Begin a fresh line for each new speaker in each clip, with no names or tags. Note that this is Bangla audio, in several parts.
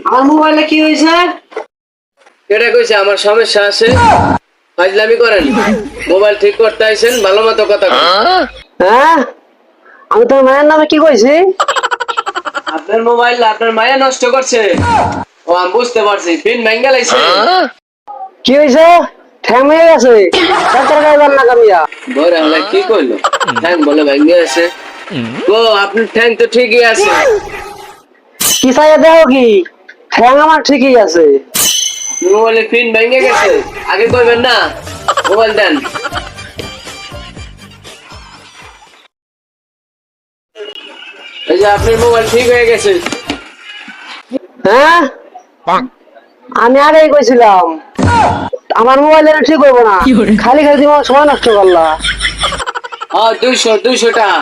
আমার মোবাইলে কি হয়েছে?
এটা কইছে আমার সমস্যা আছে, ফাজলামি করেন। মোবাইল ঠিক করতে আইছেন, ভালো মতো কথা কন।
হ্যাঁ, আমি তোর মায়ের নামে কি কইছি?
আপনার মোবাইল আপনার মায়া নষ্ট করছে। ও আমি বুঝতে পারছি, পিন ভেঙে লাইছে।
কি হয়েছে? ঠ্যাং ভেঙে গেছে। ডাক্তার গাইবার না কামিয়া।
বড় হলে কি করলো? ঠ্যাং বলে ভেঙে আছে। ও আপনার ঠ্যাং তো ঠিকই আছে।
কি চাইয়া দেও কি? ঠ্যাং আমার ঠিকই আছে।
মোবাইলে পিন ভেঙে গেছে, আগে কইবেন না। মোবাইল দেন। এই যে আপনার মোবাইল ঠিক হয়ে গেছে।
হ্যাঁ, আমি আগেই কইছিলাম আমার মোবাইল ঠিক হইব না। খালি খালি তোমার সময় নষ্ট করলা।
200 টাকা।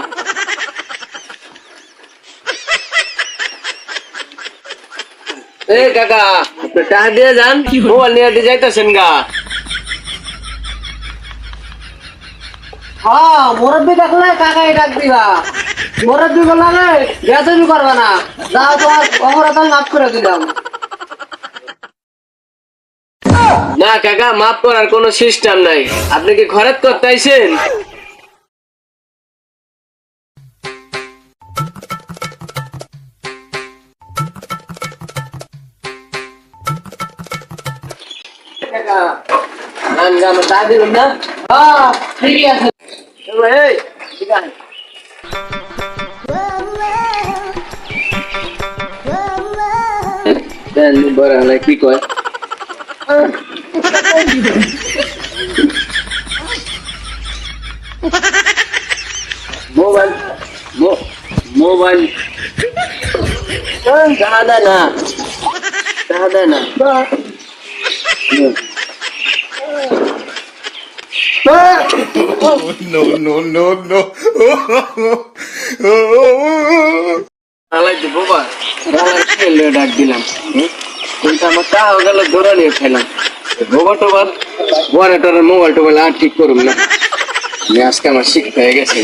এই কাকা, আপনি টাকা দিয়ে যান, মোবাইল নিয়ে দিয়ে যাইতেছেন গা।
হ্যাঁ, মুরব্বী দেখলে কাকাই ডাক দিবা। মুরব্বী বললে বেতনই করবে না। যাও, তোমার অপরাধ মাফ করে দিলাম।
না কাকা, মাফ করার কোনো সিস্টেম নাই। আপনি কি খরচ করতে আইছেন? কাকা, আমার টাকা দিবেন না?
হ্যাঁ, ঠিকই আছে।
এই, ঠিক আছে। দেন, বড় হলে কি কয়? মোবাইল মোবাইল টাকা দেয় না, টাকা দেয় না। আলাইতে বাবা, ডাক দিলাম। কিন্তু আমার টাকা গেল ধরে নিয়ে খেলাম। গোবর টোবার বড় মোবাইল টোবাইল আর ঠিক করুন না। আজকে আমার শিক্ষা হয়ে গেছে।